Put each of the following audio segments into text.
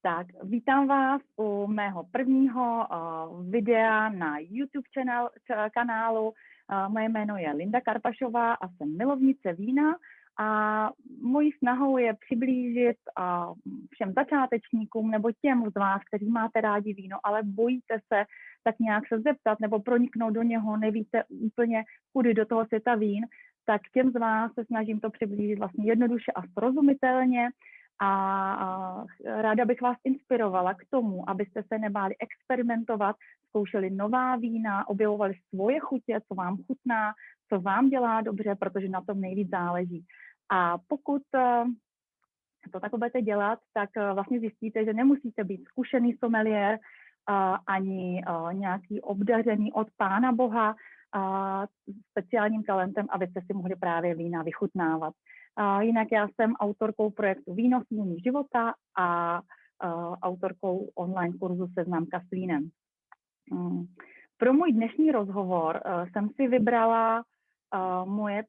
Tak, vítám vás u mého prvního videa na YouTube kanálu. Moje jméno je Linda Karpašová a jsem milovnice vína a mojí snahou je přiblížit všem začátečníkům nebo těm z vás, kteří máte rádi víno, ale bojíte se tak nějak se zeptat nebo proniknout do něho, nevíte úplně kudy do toho světa vín, tak těm z vás se snažím to přiblížit vlastně jednoduše a srozumitelně. A ráda bych vás inspirovala k tomu, abyste se nebáli experimentovat, zkoušeli nová vína, objevovali svoje chutě, co vám chutná, co vám dělá dobře, protože na tom nejvíc záleží. A pokud to tak budete dělat, tak vlastně zjistíte, že nemusíte být zkušený sommelier ani nějaký obdařený od Pána Boha speciálním talentem, abyste si mohli právě vína vychutnávat. Jinak já jsem autorkou projektu Víno s můj života a autorkou online kurzu Seznámka s vínem. Pro můj dnešní rozhovor jsem si vybrala moje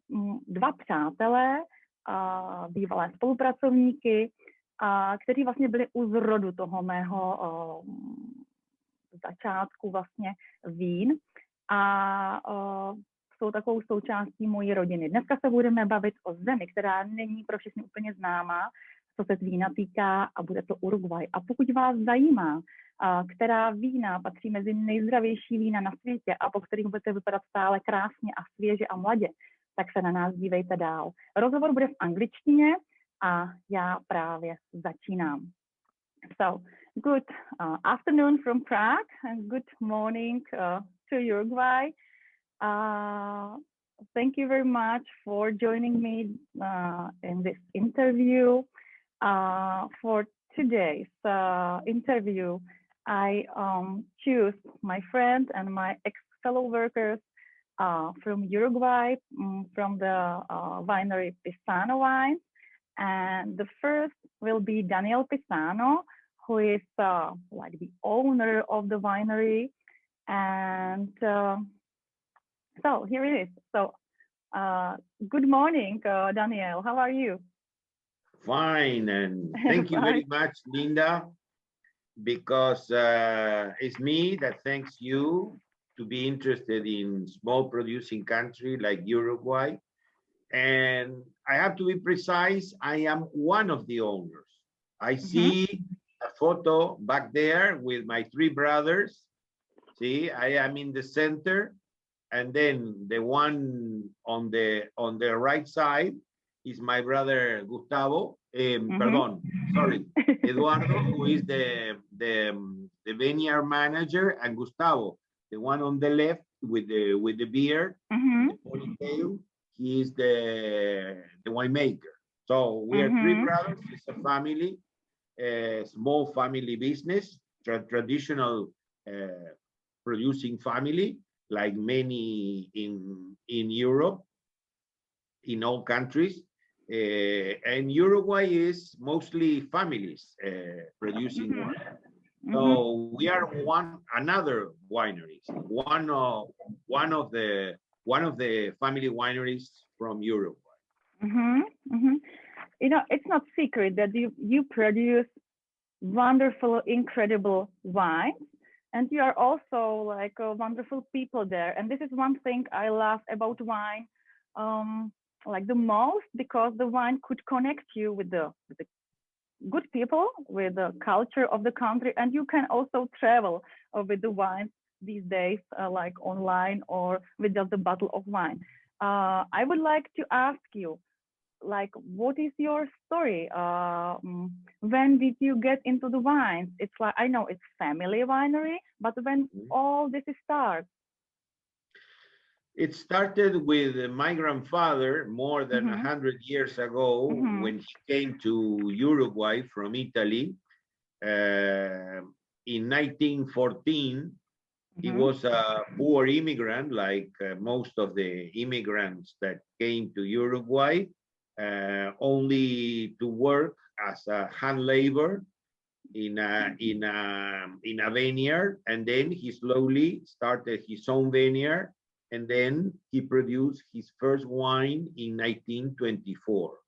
dva přátelé, bývalé spolupracovníky, kteří vlastně byli u zrodu toho mého začátku vlastně vín a jsou takovou součástí mojí rodiny. Dneska se budeme bavit o zemi, která není pro všechny úplně známá, co se vína týká, a bude to Uruguay. A pokud vás zajímá, která vína patří mezi nejzdravější vína na světě a po kterých budete vypadat stále krásně a svěže a mladě, tak se na nás dívejte dál. Rozhovor bude v angličtině a já právě začínám. So, good afternoon from Prague and good morning to Uruguay. Thank you very much for joining me in this interview. For today's interview, I choose my friend and my ex-fellow workers from Uruguay, from the winery Pisano wine. And the first will be Daniel Pisano, who is like the owner of the winery. And so here it is. So good morning, Daniel. How are you? Fine, and thank you very much, Linda, because it's me that thanks you to be interested in small producing country like Uruguay. And I have to be precise, I am one of the owners. I see a photo back there with my three brothers. See, I am in the center. And then the one on the right side is my brother Gustavo. Pardon, sorry, Eduardo, who is the vineyard manager, and Gustavo, the one on the left with the beard, the ponytail. He is the winemaker. So we are three brothers. It's a family, small family business, traditional producing family, like many in Europe, in all countries. And Uruguay is mostly families producing wine. So we are another wineries, one of the family wineries from Uruguay. You know, it's not secret that you produce wonderful, incredible wines. And you are also like wonderful people there. And this is one thing I love about wine, like the most, because the wine could connect you with the good people, with the culture of the country. And you can also travel with the wine these days, like online or with just a bottle of wine. I would like to ask you, like, what is your story? When did you get into the wines? It's like, I know it's family winery, but when all this starts? It started with my grandfather more than 100 years ago when he came to Uruguay from Italy in 1914. He was a poor immigrant, like most of the immigrants that came to Uruguay. Only to work as a hand labor in a vineyard, and then he slowly started his own vineyard, and then he produced his first wine in 1924.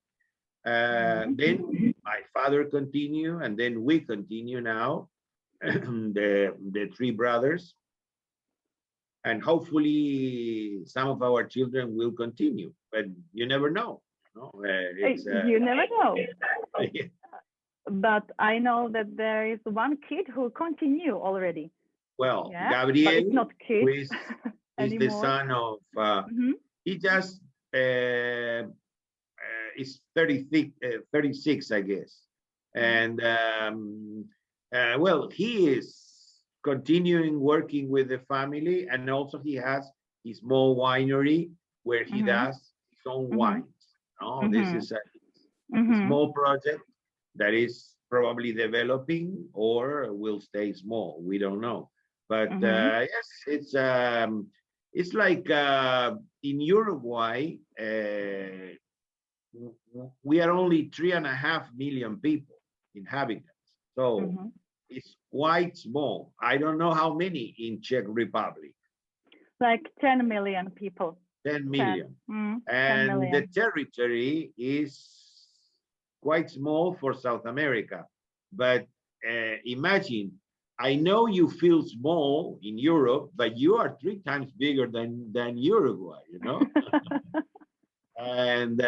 Then my father continue, and then we continue now, the three brothers, and hopefully some of our children will continue, but you never know. No? You never know. Yeah. But I know that there is one kid who continue already. Well, Yeah, Gabriel, but it's not kid who is the anymore. son of, he just is 36, I guess. And well, he is continuing working with the family, and also he has his small winery where he does his own wines. No, this is a small project that is probably developing or will stay small. We don't know. But yes, it's like in Uruguay, we are only 3.5 million people, inhabitants. So it's quite small. I don't know how many in Czech Republic. Like 10 million people. 10 million. 10 And million. the territory is quite small for South America. But imagine, I know you feel small in Europe, but you are 3 times bigger than Uruguay, you know? And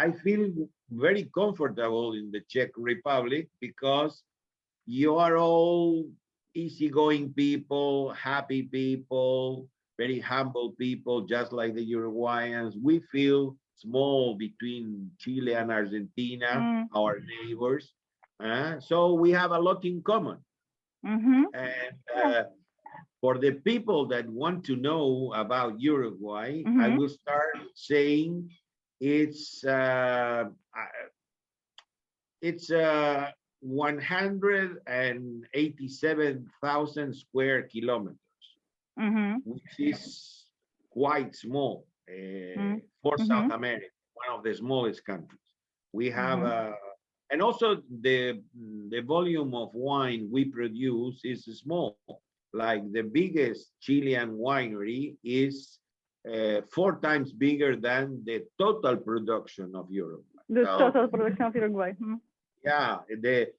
I feel very comfortable in the Czech Republic because you are all easygoing people, happy people, very humble people, just like the Uruguayans. We feel small between Chile and Argentina, our neighbors. So we have a lot in common. And for the people that want to know about Uruguay, I will start saying it's 187,000 square kilometers, which is quite small for South America, one of the smallest countries. We have, and also the volume of wine we produce is small. Like the biggest Chilean winery is 4 times bigger than the total production of Uruguay. The total production of Uruguay. Yeah, the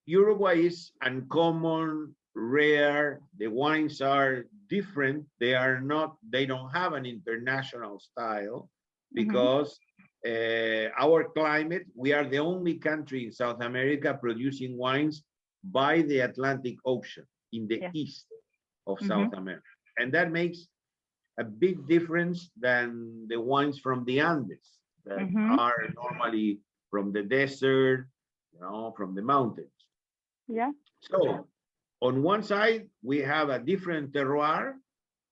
Uruguay is uncommon, rare. The wines are different. They don't have an international style because our climate, we are the only country in South America producing wines by the Atlantic Ocean in the east of South America. And that makes a big difference than the wines from the Andes that are normally from the desert, you know, from the mountains. Yeah. So on one side, we have a different terroir,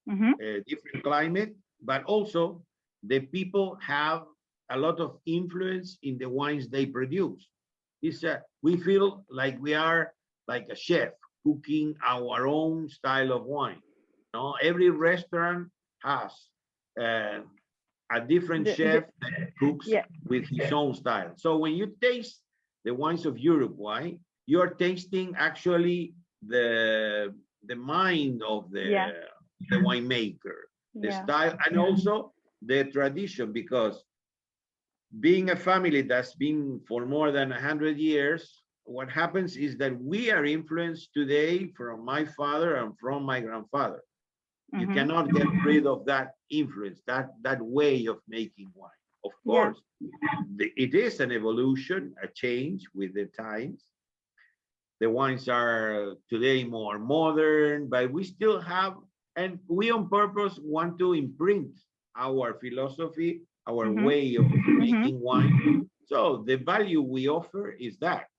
a different climate, but also the people have a lot of influence in the wines they produce. We feel like we are like a chef cooking our own style of wine. You know, every restaurant has a different chef that cooks with his own style. So when you taste the wines of Uruguay, you're tasting actually the mind of the winemaker, the style, and also the tradition, because being a family that's been for more than 100 years, what happens is that we are influenced today from my father and from my grandfather. You cannot get rid of that influence, that way of making wine. Of course, it is an evolution, a change with the times. The wines are today more modern, but we still have, and we on purpose want to imprint our philosophy, our way of making wine. So the value we offer is that,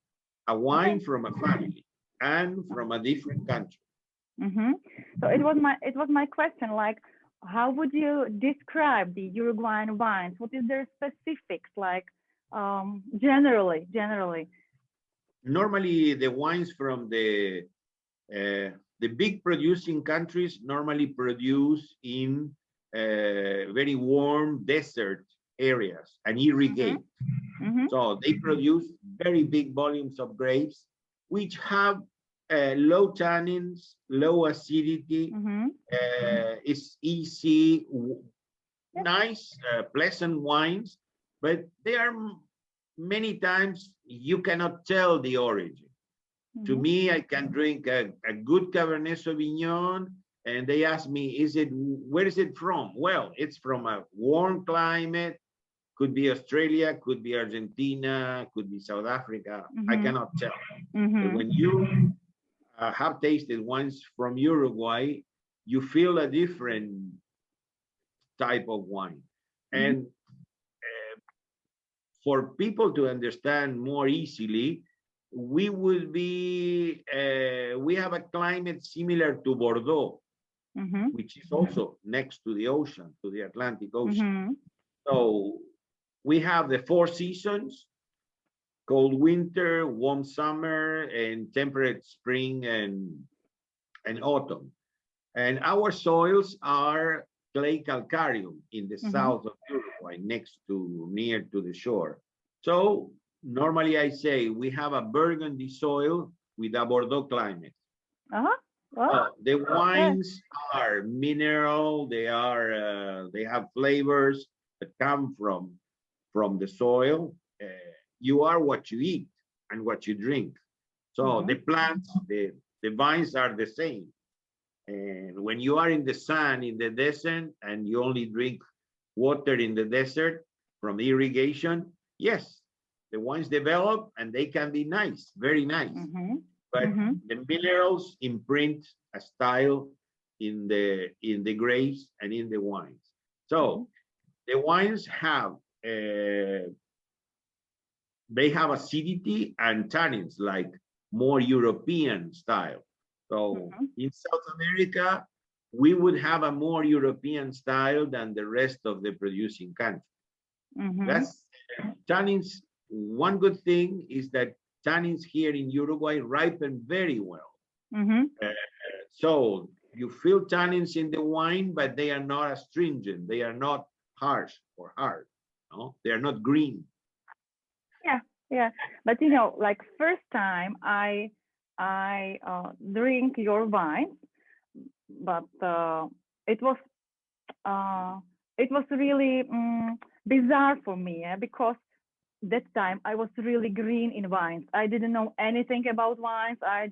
a wine from a family and from a different country. So it was my question, like, how would you describe the Uruguayan wines? What is their specifics, like, generally? Normally, the wines from the big producing countries normally produce in very warm desert areas and irrigate. So they produce very big volumes of grapes, which have low tannins, low acidity. It's easy, nice, pleasant wines, but they are many times you cannot tell the origin. To me, I can drink a good Cabernet Sauvignon, and they ask me, where is it from? Well, it's from a warm climate, could be Australia, could be Argentina, could be South Africa. I cannot tell. When you have tasted wines from Uruguay, you feel a different type of wine. And for people to understand more easily, we have a climate similar to Bordeaux, which is also next to the ocean, to the Atlantic Ocean. So we have the 4 seasons: cold winter, warm summer, and temperate spring and autumn. And our soils are clay calcareum in the south of Uruguay, near to the shore. So normally I say we have a burgundy soil with a Bordeaux climate. The wines are mineral. They have flavors that come from the soil. You are what you eat and what you drink. So the plants, the vines are the same. And when you are in the sun, in the desert, and you only drink water in the desert from irrigation, yes, the wines develop and they can be nice, very nice. But the minerals imprint a style in the grapes and in the wines. So the wines have they have acidity and tannins, like more European style. So in South America, we would have a more European style than the rest of the producing countries. That's tannins. One good thing is that tannins here in Uruguay ripen very well. So you feel tannins in the wine, but they are not astringent. They are not harsh or hard. No, they are not green. Yeah. But you know, like first time I drink your wine, but it was really bizarre for me, because that time I was really green in wines. I didn't know anything about wines. I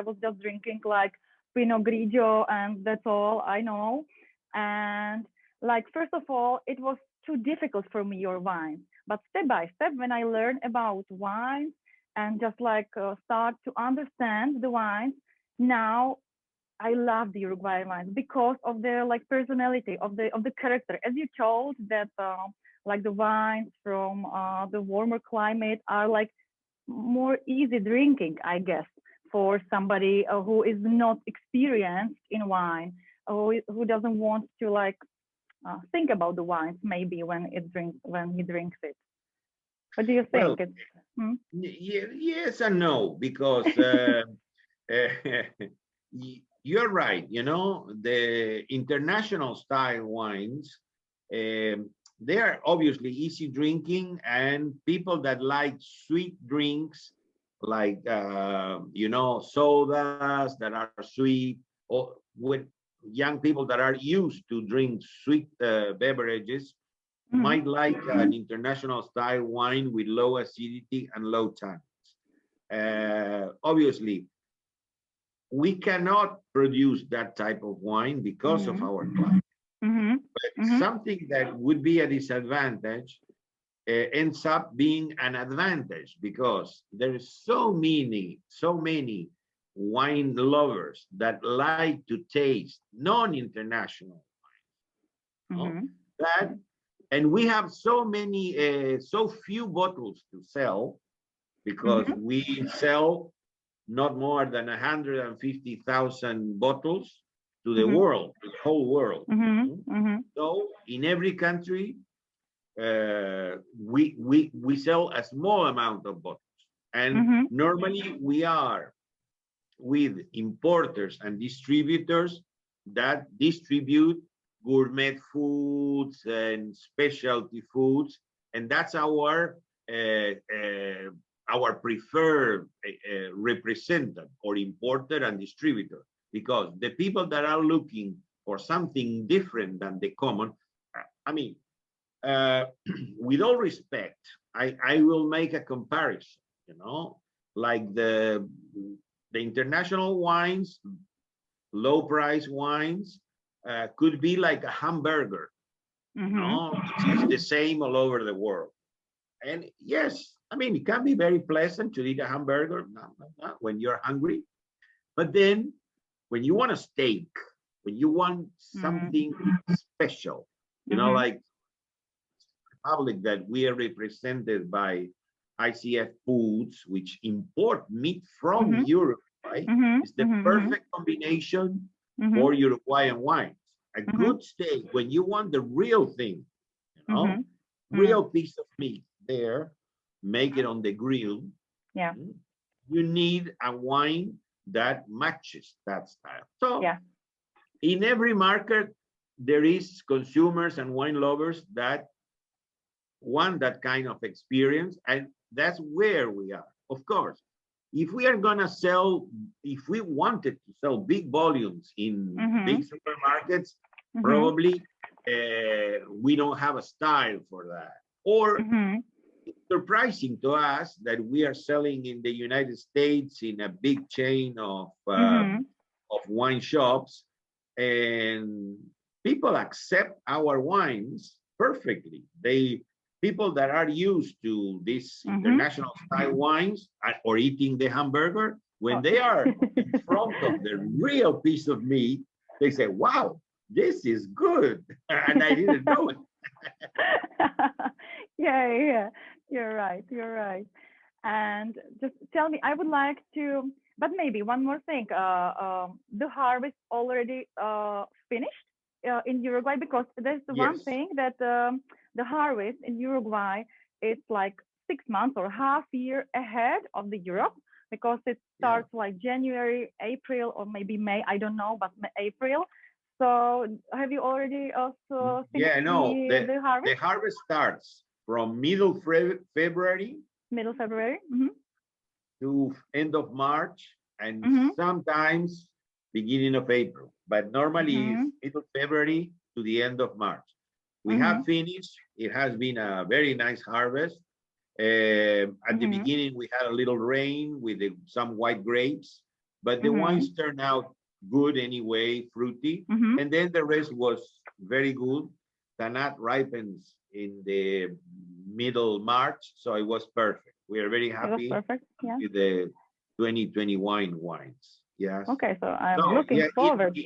was just drinking like Pinot Grigio, and that's all I know. And like, first of all, it was too difficult for me, your wine. But step by step, when I learned about wines and just like start to understand the wines, now I love the Uruguayan wines because of their like personality, of the character. As you told that like the wines from the warmer climate are like more easy drinking, I guess, for somebody who is not experienced in wine, who doesn't want to like think about the wines maybe when he drinks it. What do you think? Well, yes and no, because you're right. You know, the international style wines, they are obviously easy drinking, and people that like sweet drinks, like you know, sodas that are sweet, or with young people that are used to drink sweet beverages, might like an international style wine with low acidity and low tannins. Obviously, we cannot produce that type of wine because of our climate. But something that would be a disadvantage ends up being an advantage, because there is so many wine lovers that like to taste non-international wines. And we have so many, so few bottles to sell, because we sell not more than 150,000 bottles to the world, to the whole world. So in every country, we sell a small amount of bottles, and normally we are with importers and distributors that distribute gourmet foods and specialty foods, and that's our preferred representative, or importer and distributor, because the people that are looking for something different than the common, I mean, with all respect, I will make a comparison, like the international wines, low price wines, could be like a hamburger, which is the same all over the world. And yes, I mean, it can be very pleasant to eat a hamburger when you're hungry. But then when you want a steak, when you want something special, like public that we are represented by ICF Foods, which import meat from Europe, right? It's the perfect combination for Uruguayan wines. A good steak, when you want the real thing, real piece of meat there, make it on the grill. Yeah. You need a wine that matches that style. So in every market, there is consumers and wine lovers that want that kind of experience, and that's where we are. Of course, if we are gonna sell, if we wanted to sell big volumes in big supermarkets, probably we don't have a style for that. Or it's surprising to us that we are selling in the United States in a big chain of wine shops, and people accept our wines perfectly. People that are used to these international style wines or eating the hamburger, when they are in front of the real piece of meat, they say, wow, this is good. And I didn't know it. Yeah, you're right. And just tell me, I would like to, but maybe one more thing, the harvest already finished in Uruguay, because there's the one thing that the harvest in Uruguay, it's like 6 months or half year ahead of the Europe, because it starts like January, April, or maybe May, I don't know, but April. So have you already also finished the harvest? The harvest starts from middle February to end of March, and sometimes beginning of April, but normally it's middle February to the end of March. We have finished. It has been a very nice harvest. At the beginning, we had a little rain with some white grapes, but the wines turned out good anyway, fruity. And then the rest was very good. Tanat ripens in the middle March, so it was perfect. We are very happy with the 2021 wines. Yes. Okay, so I'm looking forward.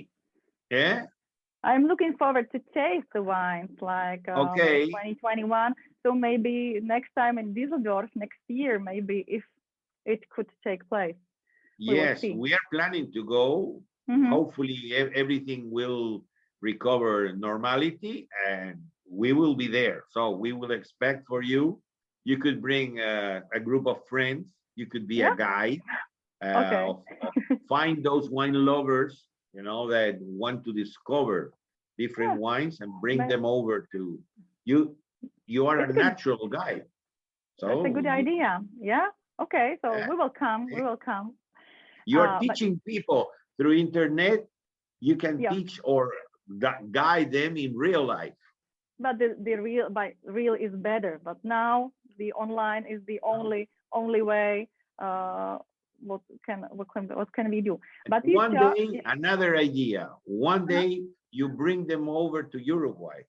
I'm looking forward to taste the wines like 2021. So maybe next time in Düsseldorf next year, maybe if it could take place. Yes, we are planning to go. Hopefully everything will recover normality and we will be there. So we will expect for you. You could bring a group of friends. You could be a guide. Find those wine lovers, that want to discover different wines and bring them over to you. You are a natural guide. So that's a good idea. Yeah. Okay. So we will come. We will come. You're teaching people through internet. You can teach or guide them in real life. But the real is better. But now the online is the only way. What can we do? But one day, another idea. One day you bring them over to Uruguay.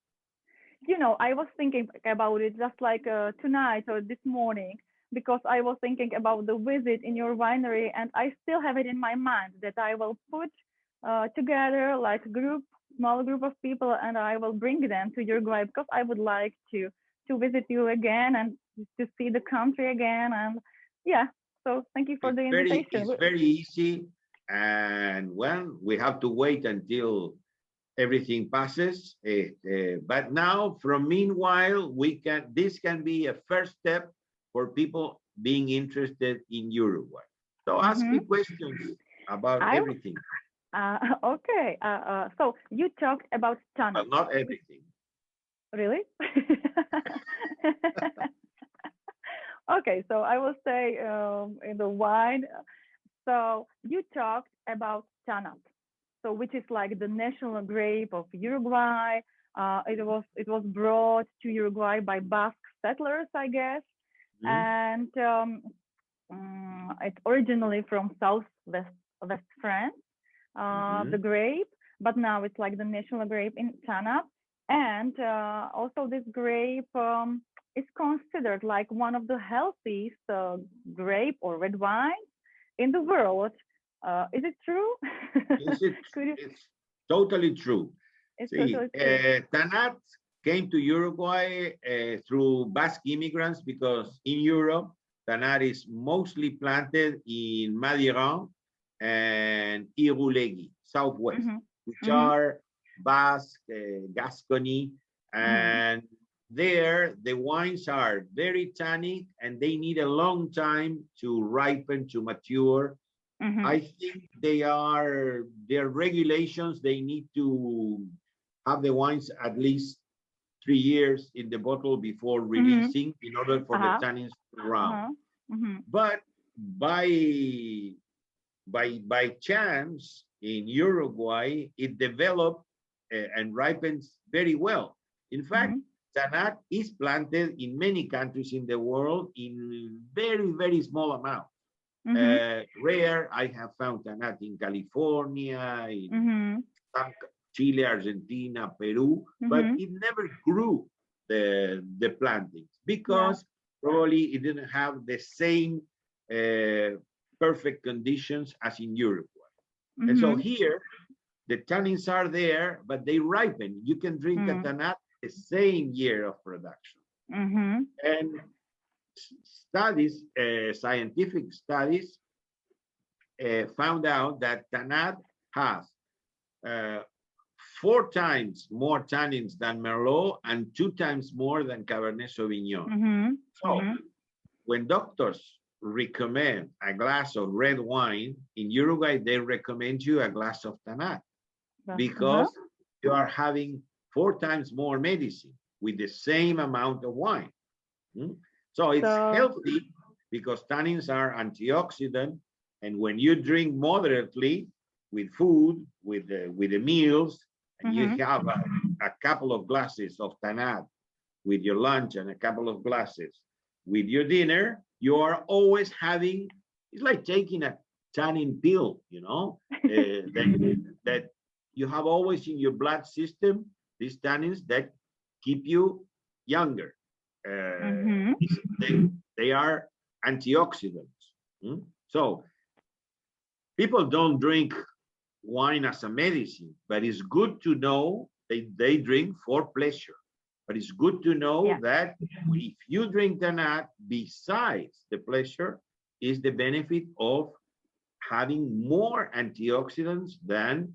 I was thinking about it just like tonight or this morning, because I was thinking about the visit in your winery, and I still have it in my mind that I will put together like small group of people, and I will bring them to Uruguay, because I would like to visit you again and to see the country again. And so thank you for the invitation. It's very easy, and we have to wait until everything passes. But now, meanwhile, this can be a first step for people being interested in Uruguay. So ask me questions about everything. Okay. So you talked about Tanat. Well, not everything. Really? Okay, so I will say in the wine. So you talked about Tanat, so which is like the national grape of Uruguay. It was brought to Uruguay by Basque settlers, I guess. and it's originally from West France, the grape, but now it's like the national grape in Tanat. And also this grape is considered like one of the healthiest grape or red wine in the world. Is it true? It's totally true. It's See, totally true. Tanat came to Uruguay through Basque immigrants because in Europe, Tanat is mostly planted in Madiran and Irulegui, southwest, which are Basque, Gascony, and there the wines are very tannic and they need a long time to ripen, to mature. I think their regulations, they need to have the wines at least 3 years in the bottle before releasing in order for the tannins to run. But by chance in Uruguay, it developed and ripens very well. In fact, Tanat is planted in many countries in the world in very, very small amounts. Rare, I have found Tanat in California, in Chile, Argentina, Peru, but it never grew the plantings because probably it didn't have the same perfect conditions as in Uruguay. And so here, the tannins are there, but they ripen. You can drink a Tanat the same year of production. And studies, scientific studies, found out that Tanat has 4 times more tannins than Merlot and 2 times more than Cabernet Sauvignon. So when doctors recommend a glass of red wine in Uruguay, they recommend you a glass of Tanat because you are having 4 times more medicine with the same amount of wine. So it's healthy because tannins are antioxidant, and when you drink moderately with food, with the meals, and you have a couple of glasses of Tanat with your lunch and a couple of glasses with your dinner, you are always having, it's like taking a tannin pill, you know, that you have always in your blood system, these tannins that keep you younger. They are antioxidants. So people don't drink wine as a medicine, but it's good to know they drink for pleasure. But it's good to know that if you drink Tanat, besides the pleasure, is the benefit of having more antioxidants than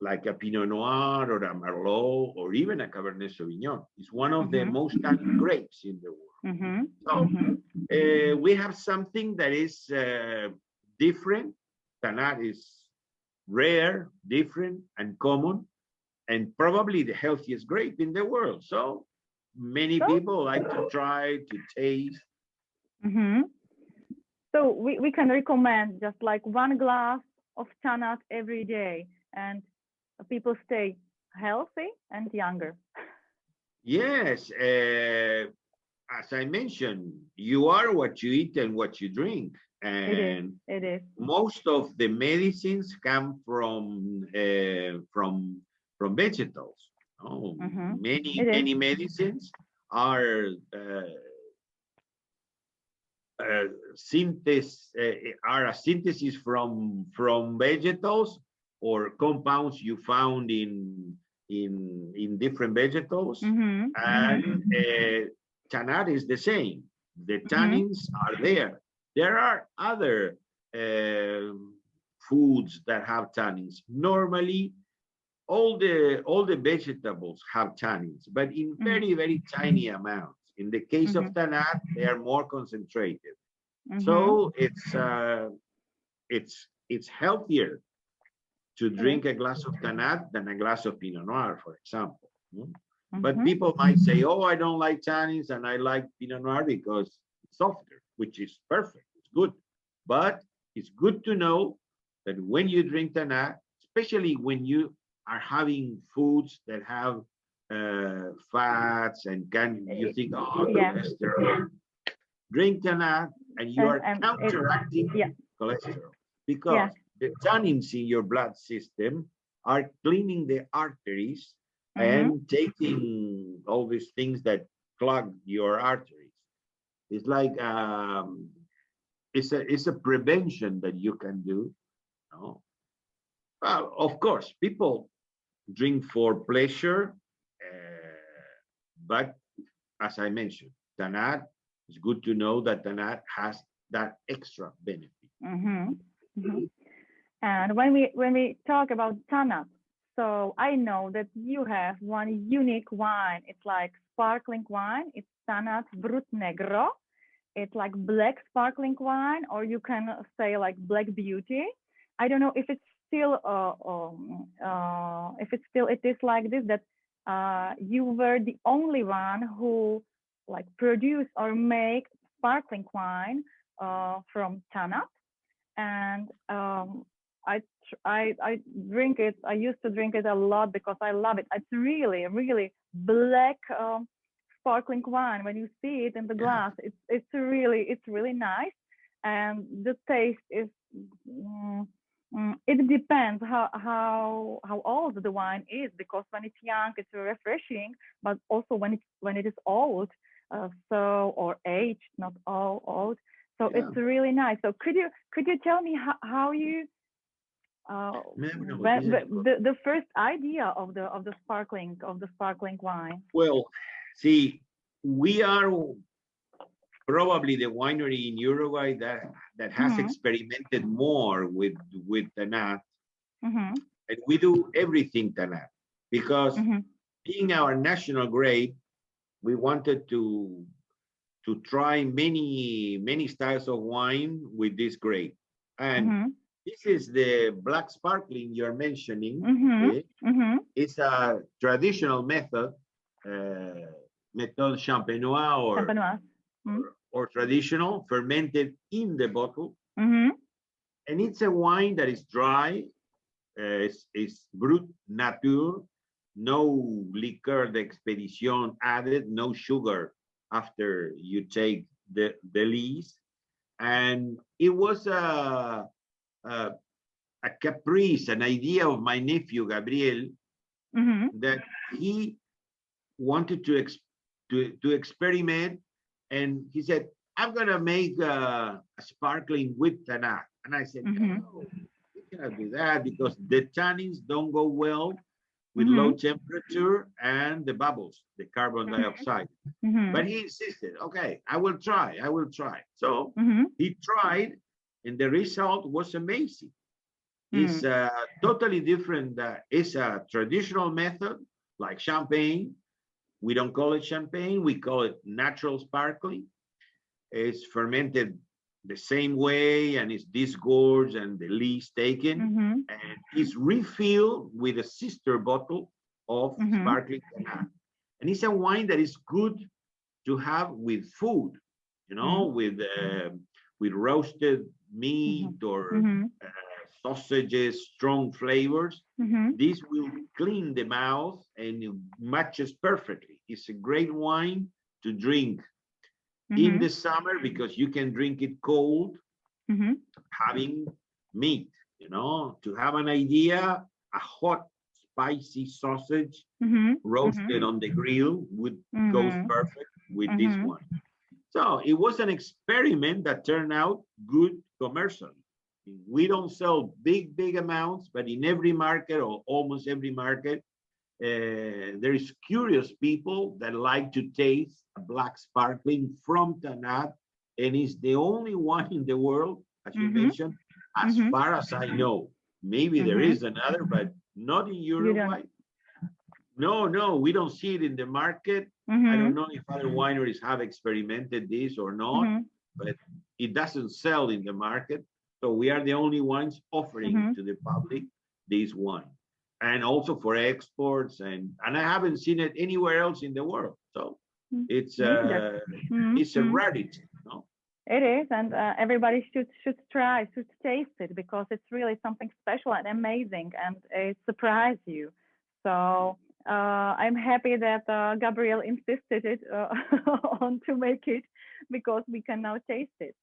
like a Pinot Noir or a Merlot or even a Cabernet Sauvignon. It's one of the most tannic grapes in the world. So we have something that is different. Tanat is rare, different, and common, and probably the healthiest grape in the world. So many people like to try, to taste. So we can recommend just like 1 glass of Tanat every day, and people stay healthy and younger. Yes, as I mentioned, you are what you eat and what you drink. And it is. Most of the medicines come from vegetables. Many medicines are a synthesis from vegetables or compounds you found in different vegetables. And Tanat is the same. The tannins are there. There are other foods that have tannins. Normally, all the vegetables have tannins, but in very, very tiny amounts. In the case of Tanat, they are more concentrated. So it's healthier to drink a glass of Tanat than a glass of Pinot Noir, for example. But people might say, oh, I don't like tannins and I like Pinot Noir because it's softer, which is perfect, it's good. But it's good to know that when you drink Tanat, especially when you are having foods that have fats and you think, oh, cholesterol. drink Tanat, and you are counteracting cholesterol, because the tannins in your blood system are cleaning the arteries and taking all these things that clog your arteries. It's like it's a prevention that you can do. No? Well, of course, people drink for pleasure, but as I mentioned, Tanat, it's good to know that Tanat has that extra benefit. And when we talk about Tanat, so I know that you have one unique wine. It's like sparkling wine. It's Tanat Brut Negro. It's like black sparkling wine, or you can say like Black Beauty. I don't know if it's still it is like this, that you were the only one who like produce or make sparkling wine from Tanat, and I drink it. I used to drink it a lot because I love it. It's really, really black sparkling wine. When you see it in the glass, it's really nice, and the taste is. It depends how old the wine is, because when it's young, it's refreshing, but also when it is old, or aged, not all old. So it's really nice. So could you tell me how you the first idea of the sparkling wine? Well, see, we are probably the winery in Uruguay that has experimented more with Tanat, and we do everything Tanat, because being our national grape, we wanted to try many styles of wine with this grape, and this is the black sparkling you're mentioning. It's a traditional method, method champenois or traditional, fermented in the bottle, and it's a wine that is dry. It's brut nature, no liqueur d'expedition added, no sugar after you take the lees, and it was a caprice, an idea of my nephew Gabriel, that he wanted to experiment, and he said, I'm gonna make a sparkling with Tanat. And I said, no, you cannot do that, because the tannins don't go well with low temperature and the bubbles, the carbon dioxide. But he insisted, okay, I will try. So he tried, and the result was amazing. It's totally different. It's a traditional method, like champagne. We don't call it champagne, we call it natural sparkling. It's fermented the same way, and it's disgorged and the lees taken, and it's refilled with a sister bottle of sparkling Tanat. And it's a wine that is good to have with food, with roasted meat or sausages, strong flavors. This will clean the mouth and it matches perfectly. It's a great wine to drink in the summer, because you can drink it cold, having meat, to have an idea, a hot, spicy sausage roasted on the grill goes perfect with this one. So it was an experiment that turned out good commercially. We don't sell big amounts, but in every market, or almost every market, there is curious people that like to taste a black sparkling from Tanat, and it's the only one in the world, as you mentioned, as far as I know. Maybe there is another, but not in Uruguay. No, we don't see it in the market. I don't know if other wineries have experimented this or not, but it doesn't sell in the market. So we are the only ones offering to the public this one, and also for exports, and I haven't seen it anywhere else in the world. So it's a rarity, It is, and everybody should taste it, because it's really something special and amazing, and it surprises you. So I'm happy that Gabriel insisted it on to make it because we can now taste it.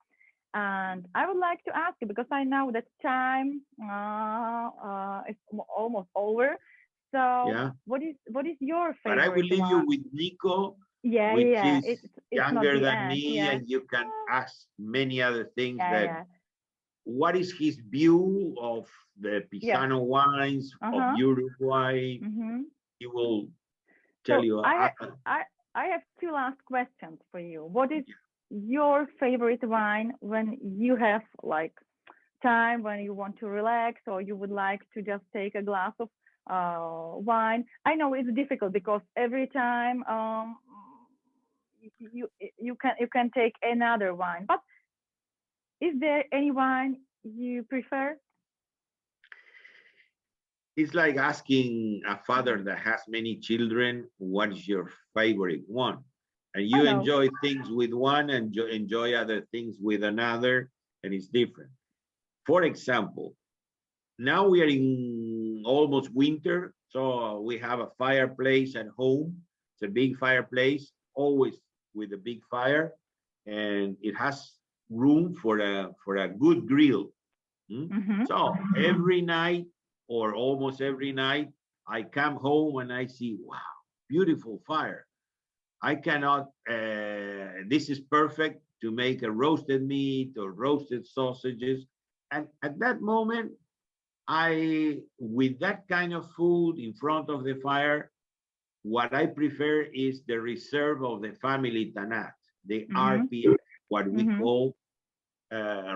And I would like to ask you, because I know that time is almost over. So Yeah. what is your But I will favorite leave you one? with Niko, Yeah, which yeah. is It's not younger the than end. me, Yeah, and you can ask many other things yeah, that yeah. what is his view of the Yeah. Pisano wines of Uruguay? Mm-hmm. He will tell So you. I have two last questions for you. What is your favorite wine when you have like time, when you want to relax, or you would like to just take a glass of wine? I know it's difficult because every time you can take another wine, but is there any wine you prefer? It's like asking a father that has many children, what is your favorite one? And you enjoy things with one and enjoy other things with another, and it's different. For example, now we are in almost winter, so we have a fireplace at home. It's a big fireplace, always with a big fire, and it has room for a good grill. So every night or almost every night, I come home and I see, wow, beautiful fire. I cannot, this is perfect to make a roasted meat or roasted sausages. And at that moment, with that kind of food in front of the fire, what I prefer is the reserve of the family Tanat, the RPF, what we call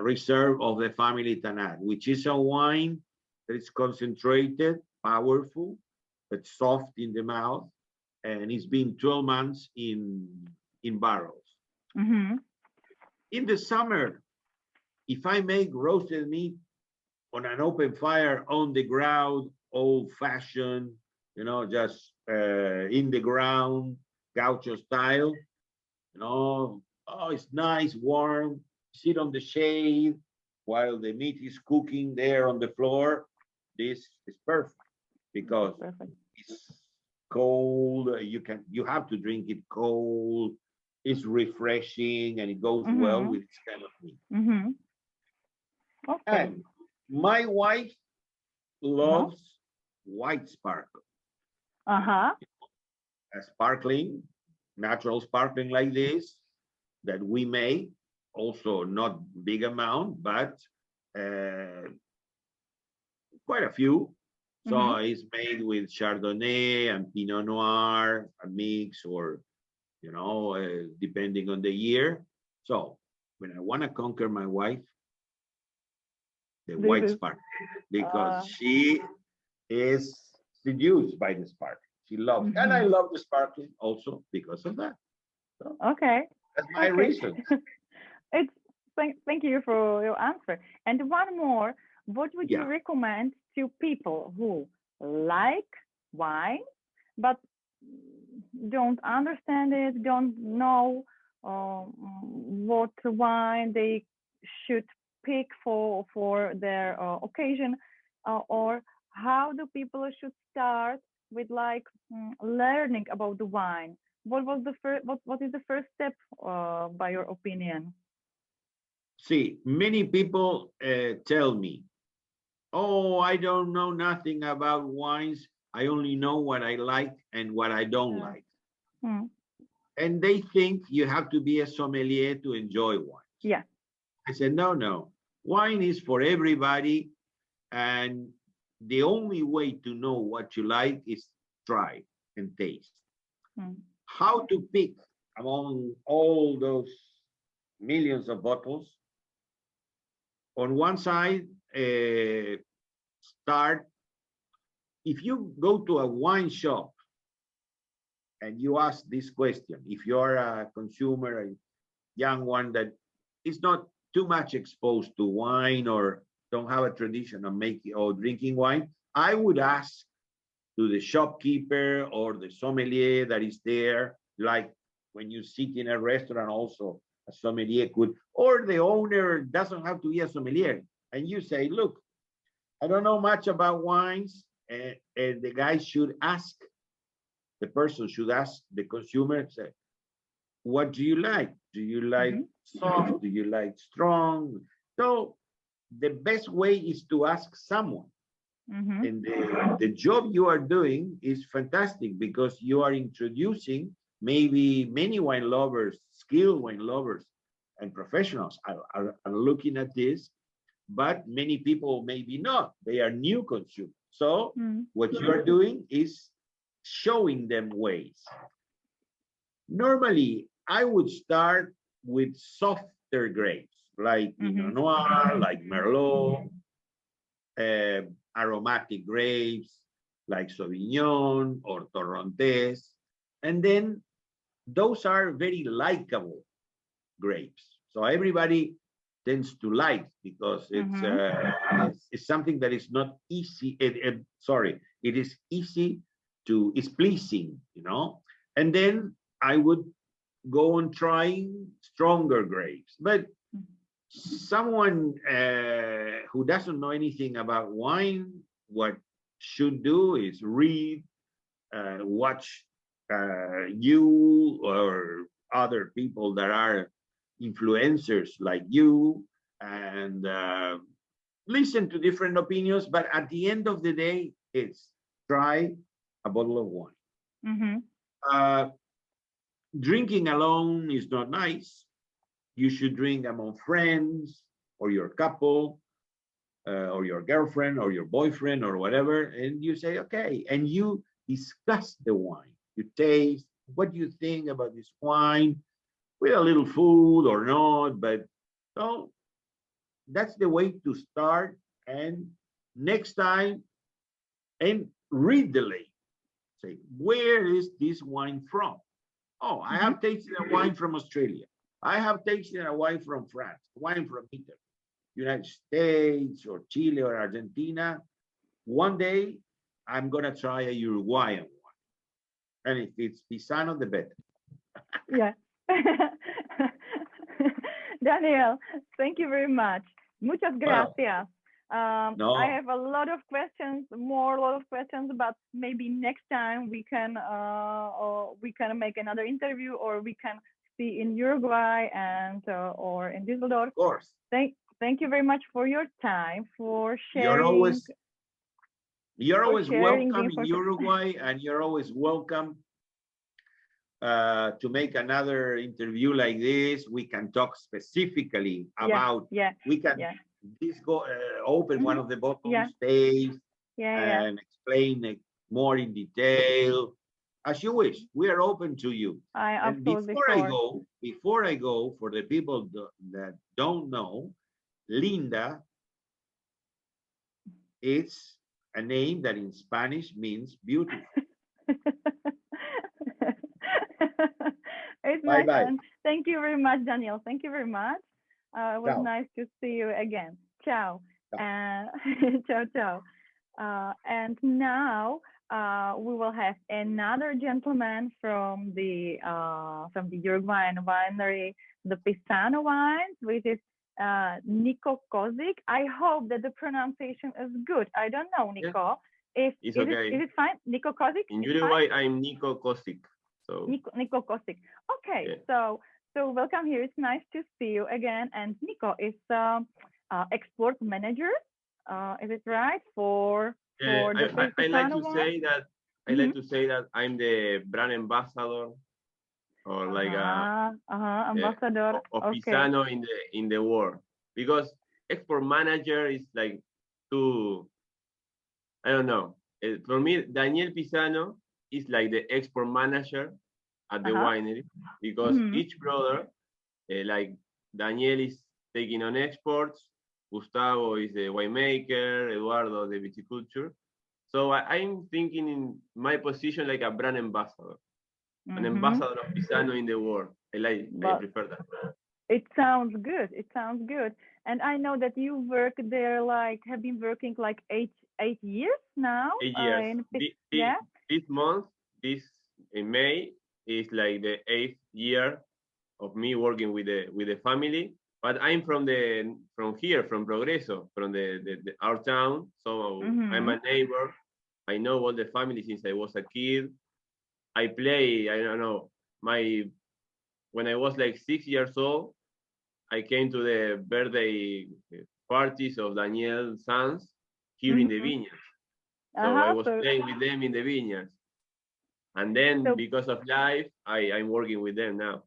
reserve of the family Tanat, which is a wine that is concentrated, powerful, but soft in the mouth, and it's been 12 months in barrels. In the summer, if I make roasted meat on an open fire on the ground, old-fashioned, just in the ground, gaucho style, oh, it's nice, warm, sit on the shade while the meat is cooking there on the floor. This is perfect because it's cold. You have to drink it cold. It's refreshing and it goes well with this kind of meat. Okay. And my wife loves white sparkle. A sparkling, natural sparkling like this that we make, also not big amount, but quite a few. So it's made with Chardonnay and Pinot Noir, a mix, or depending on the year. So when I want to conquer my wife, the white spark, because she is seduced by the spark. She loves, and I love the sparkling also because of that. So that's my reason. Thank you for your answer. And one more, what would you recommend to people who like wine, but don't understand it, don't know what wine they should pick for their occasion, or how do people should start with learning about the wine? What is the first step by your opinion? See, many people tell me, oh, I don't know nothing about wines. I only know what I like and what I don't like. And they think you have to be a sommelier to enjoy wines. Yeah. I said, no. Wine is for everybody. And the only way to know what you like is try and taste. How to pick among all those millions of bottles? On one side, start, if you go to a wine shop and you ask this question, if you're a consumer, a young one that is not too much exposed to wine or don't have a tradition of making or drinking wine, I would ask to the shopkeeper or the sommelier that is there, like when you sit in a restaurant also, a sommelier could, or the owner doesn't have to be a sommelier. And you say, look, I don't know much about wines, and the guy should ask the person should ask the consumer, say, what do you like? Do you like soft? Do you like strong? So the best way is to ask someone. And the job you are doing is fantastic because you are introducing maybe many wine lovers, skilled wine lovers, and professionals are looking at this, but many people maybe not. They are new consumers. So what you are doing is showing them ways. Normally, I would start with softer grapes, like Pinot Noir, like Merlot, aromatic grapes, like Sauvignon or Torrontés. And then those are very likable grapes. So everybody tends to like because it's something that is not easy. It is easy to, it's pleasing, you know. And then I would go on trying stronger grapes. But someone who doesn't know anything about wine, what should do is read, watch you or other people that are influencers like you, and listen to different opinions. But at the end of the day, it's try a bottle of wine. Drinking alone is not nice. You should drink among friends or your couple or your girlfriend or your boyfriend or whatever. And you say, okay, and you discuss the wine. You taste, what do you think about this wine? With a little food or not, but so that's the way to start. And next time, and read the label. Say, where is this wine from? Oh, I have tasted a wine from Australia. I have tasted a wine from France, wine from Italy, United States, or Chile, or Argentina. One day, I'm gonna try a Uruguayan wine, and if it's Pisano, the better. Yeah. Daniel, thank you very much. Muchas gracias. No. I have a lot of questions, but maybe next time we can make another interview, or we can see in Uruguay and or in Düsseldorf. Of course. Thank you very much for your time, for sharing. You're always welcome in Uruguay, and you're always welcome to make another interview like this. We can talk specifically about. We can go open one of the bottles, taste, and explain it more in detail, as you wish. We are open to you. And before I go, for the people that don't know, Linda, it's a name that in Spanish means beautiful. It's bye nice. bye. Thank you very much, Daniel. Thank you very much. It was nice to see you again. Ciao. Ciao, ciao. And now we will have another gentleman from the Uruguayan winery, the Pisano wines, which is Niko Kozikem. I hope that the pronunciation is good. I don't know, Niko. It's okay. Is it fine? Niko Kozikem? In Uruguay, I'm Niko Kozikem. So Niko Kozikem. Okay, so welcome here. It's nice to see you again. And Niko is export manager. Is it right for the I like to say that I like to say that I'm the brand ambassador, or like ambassador of Pisano in the world, because export manager is like too, I don't know. For me, Daniel Pisano is like the export manager at the winery, because each brother, like Daniel is taking on exports, Gustavo is the winemaker, Eduardo the viticulture. So I'm thinking in my position like a brand ambassador, an ambassador of Pisano in the world. I prefer that. It sounds good. It sounds good. And I know that you work there, have been working 8 years now. 8 years. This month, in May, is like the 8th year of me working with the family. But I'm from here, from Progreso, from our town. So I'm a neighbor. I know all the family since I was a kid. I play, I don't know, when I was like 6 years old, I came to the birthday parties of Daniel's sons here in the vineyards. So I was playing with them in the vineyards. And then because of life, I'm working with them now.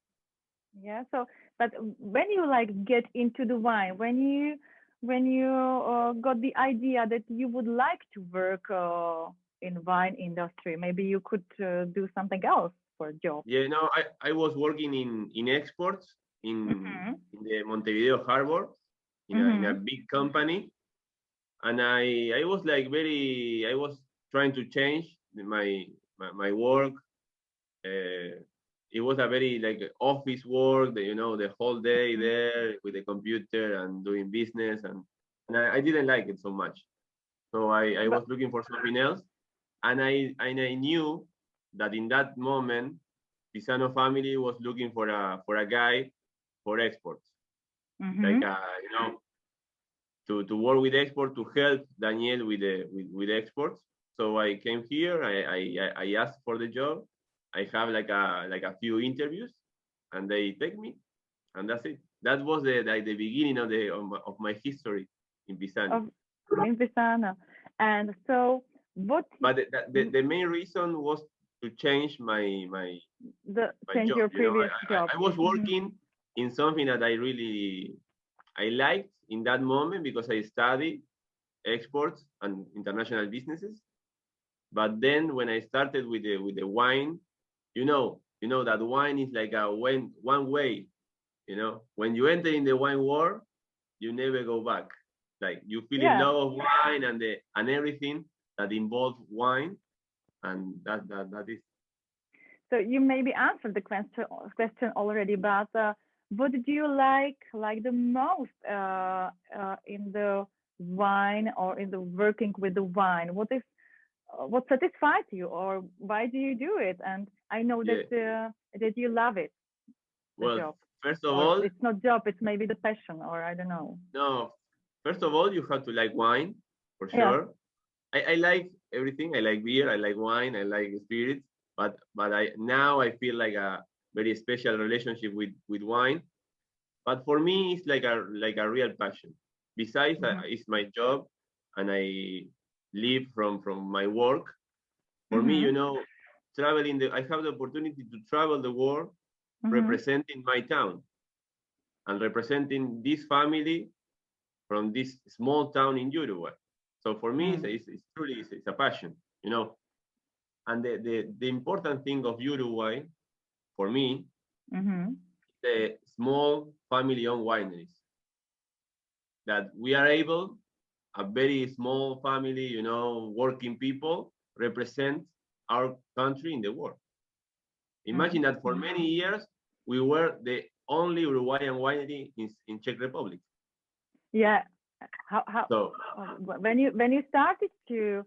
Yeah. So, but when you like get into the wine, when you got the idea that you would like to work in wine industry, maybe you could do something else for a job. Yeah, no, I was working in exports in the Montevideo harbor in a big company, and I was like I was trying to change my work. It was a very like office work, the whole day there with the computer and doing business, and I didn't like it so much. So I was looking for something else, and I knew that in that moment, Pisano family was looking for a guy for exports, like to work with export, to help Daniel with exports. So I came here. I asked for the job. I have like a few interviews, and they take me, and that's it. That was the beginning of my history in Pisano. In Pisano, and so what? But the main reason was to change my change job. Your previous job. I was working in something that I liked in that moment because I studied exports and international businesses. But then when I started with the wine, you know that wine is like one way. When you enter in the wine world, you never go back. Like you feel in love of wine and everything that involves wine, and that is. So you maybe answered the question already, but what did you like the most in the wine or in the working with the wine? What satisfies you, or why do you do it? And I know that you love it. Well, job. First of all, it's not job; it's maybe the passion, or I don't know. No, first of all, you have to like wine for sure. I like everything. I like beer. I like wine. I like spirits. But now I feel like a very special relationship with wine. But for me, it's like a real passion. Besides, it's my job, and I live from my work. For me, traveling I have the opportunity to travel the world, representing my town and representing this family from this small town in Uruguay. So for me, it's truly a passion, And the important thing of Uruguay, for me, the small family-owned wineries. That we are able, a very small family, working people, represent our country in the world. Imagine that for many years, we were the only Uruguayan winery in Czech Republic. Yeah. How so, when you started to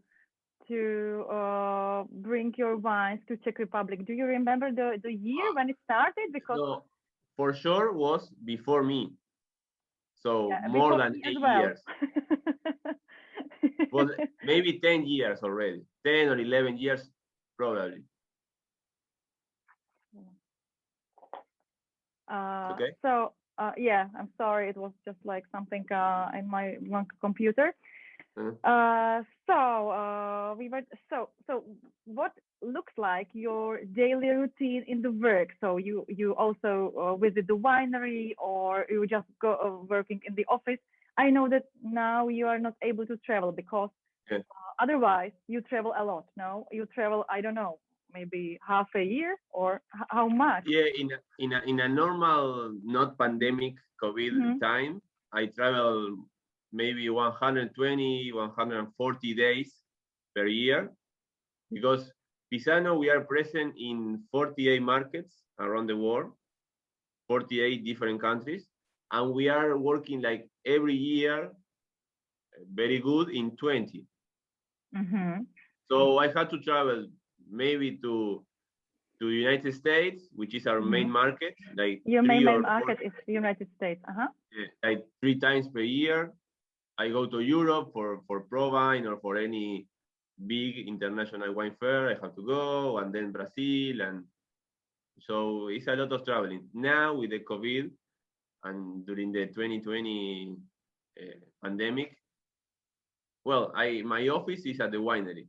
bring your wines to Czech Republic, do you remember the year when it started? Because no, for sure was before me. So more than 8 years. Well, maybe 10 years already, 10 or 11 years probably. Okay. So I'm sorry, it was just like something in my computer. So what looks like your daily routine in the work? So you also visit the winery, or you just go working in the office? I know that now you are not able to travel because otherwise you travel a lot. No, you travel, I don't know, maybe half a year, or how much? Yeah, in a normal, not pandemic COVID time, I travel maybe 120, 140 days per year, because Pisano, we are present in 48 markets around the world, 48 different countries, and we are working like every year very good in 20. So I had to travel maybe to United States, which is our main market. Like your main market is the United States. Like 3 times per year. I go to Europe for ProWine or for any big international wine fair. I have to go, and then Brazil, and so it's a lot of traveling. Now with the COVID and during the 2020 pandemic, well, my office is at the winery.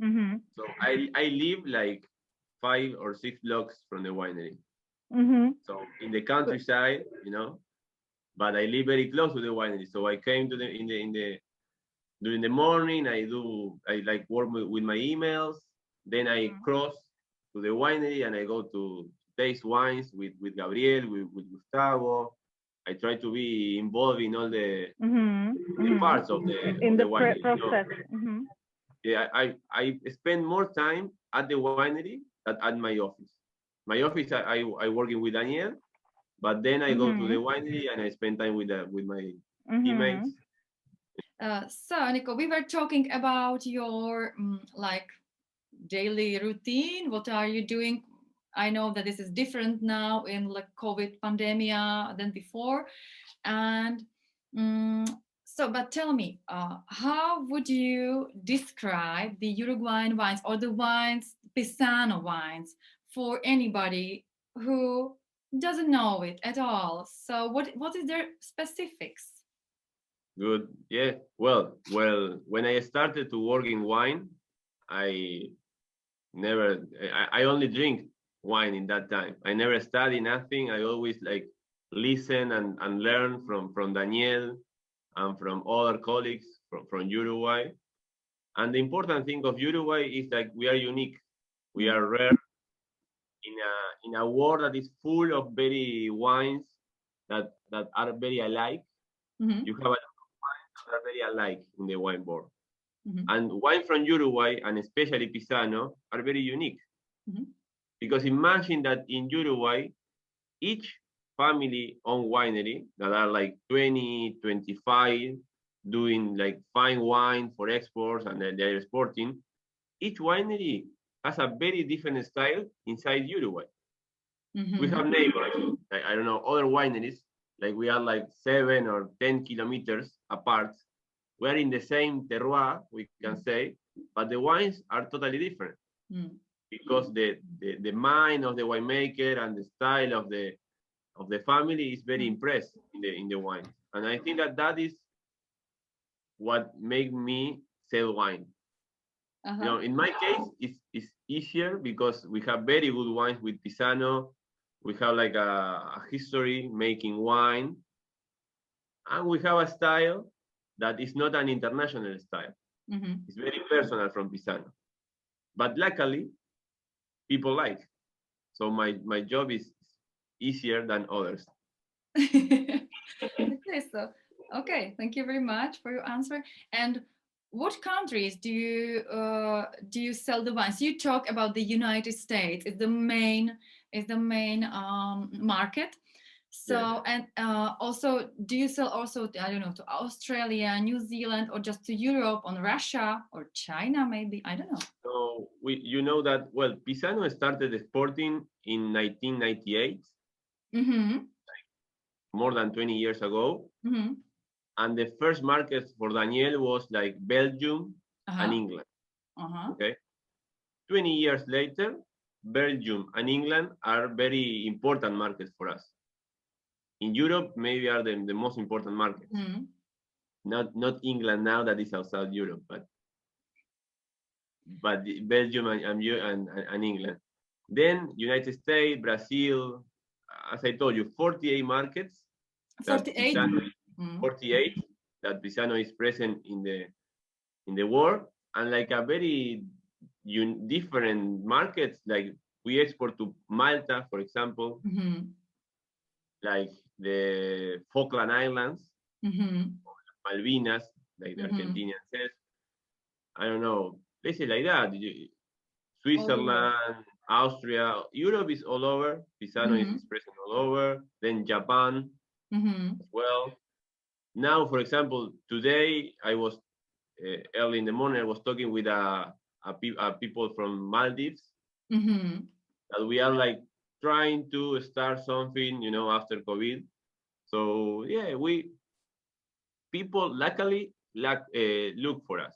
Mm-hmm. So I live like 5 or 6 blocks from the winery. Mm-hmm. So in the countryside, you know, but I live very close to the winery. So I came to during the morning. I like work with my emails. Then I cross to the winery and I go to taste wines with Gabriel, with Gustavo. I try to be involved in all the parts of the winery. process. You know? Yeah, I spend more time at the winery than at my office. My office, I working with Daniel, but then I go to the winery and I spend time with my teammates. So Niko, we were talking about your like daily routine. What are you doing? I know that this is different now in the COVID pandemic than before, and so. But tell me, how would you describe the Uruguayan wines or the wines, Pisano wines, for anybody who doesn't know it at all? So, what is their specifics? Good. Yeah. Well, when I started to work in wine, I only drink wine in that time. I never study nothing. I always like listen and learn from Daniel and from other colleagues from Uruguay. And the important thing of Uruguay is that we are unique. We are rare in a world that is full of very wines that are very alike. You have a lot of wines that are very alike in the wine board. And wine from Uruguay, and especially Pisano, are very unique. Because imagine that in Uruguay, each family-owned winery that are like 20, 25, doing like fine wine for exports, and then they're exporting, each winery has a very different style inside Uruguay. We have neighbors, like, I don't know, other wineries, like we are like 7 or 10 kilometers apart. We're in the same terroir, we can say, but the wines are totally different. Because the mind of the winemaker and the style of the family is very impressed in the wine. And I think that is what made me sell wine. You know, in my case, it's easier because we have very good wines with Pisano. We have like a history making wine, and we have a style that is not an international style. It's very personal from Pisano. But luckily, people like. So my job is easier than others. Okay, thank you very much for your answer. And what countries do you sell the wines? You talk about the United States. It's the main market. So and also, do you sell also, I don't know, to Australia, New Zealand, or just to Europe, on Russia or China maybe? I don't know. So you know that, well, Pisano started exporting in 1998, more than 20 years ago. And the first market for Daniel was like Belgium and England. Okay. 20 years later, Belgium and England are very important markets for us. In Europe, maybe are the most important markets. Not England now, that is outside Europe, but Belgium and England. Then United States, Brazil, as I told you, 48 markets. 48. 48 that Pisano is present in the world, and like a very different markets. Like we export to Malta, for example, like the Falkland Islands, Malvinas, like the Argentinian says. I don't know, places like that. Switzerland, Austria, Europe is all over. Pisano is present all over. Then Japan as well. Now, for example, today I was early in the morning. I was talking with people from Maldives that we are like trying to start something, you know, after COVID. So yeah, people luckily look for us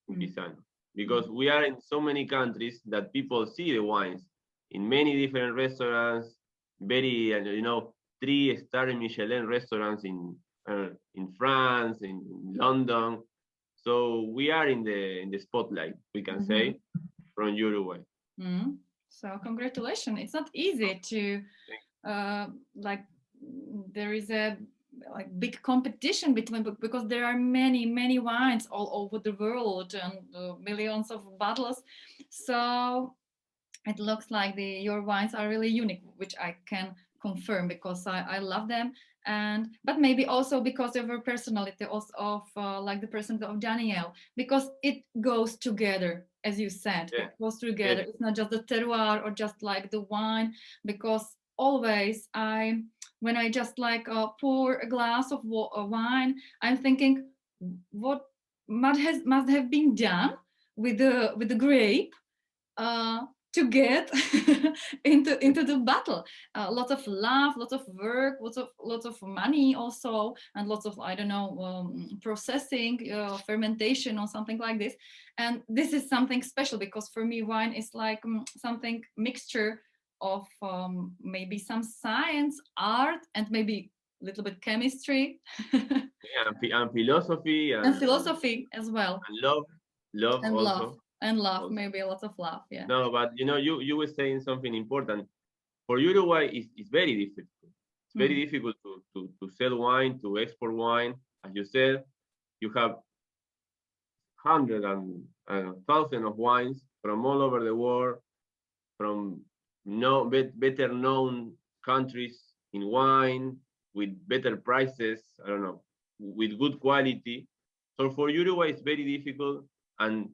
in Pisano. because we are in so many countries that people see the wines in many different restaurants, very, 3-star Michelin restaurants in France, in London. So we are in the spotlight, we can say, from Uruguay. So congratulations. It's not easy to there is a big competition between, because there are many wines all over the world and millions of bottles. So it looks like your wines are really unique, which I can confirm because I love them. But maybe also because of your personality, also of like the personality of Daniel, because it goes together, as you said. Yeah. It goes together. It's not just the terroir or just like the wine, because always when I just like pour a glass of wine, I'm thinking what must have been done with the grape to get into the bottle. Lots of love, lots of work, lots of money also, and lots of, I don't know, processing, fermentation or something like this. And this is something special because for me wine is like something mixture of maybe some science, art, and maybe a little bit chemistry. And philosophy. And philosophy as well. And love and also. love. And love, Also. maybe a lot of love, yeah. No, but you were saying something important. For Uruguay, it's very difficult. It's very difficult to sell wine, to export wine. As you said, you have hundreds and thousands of wines from all over the world, from better known countries in wine, with better prices, I don't know, with good quality. So for Uruguay, it's very difficult. And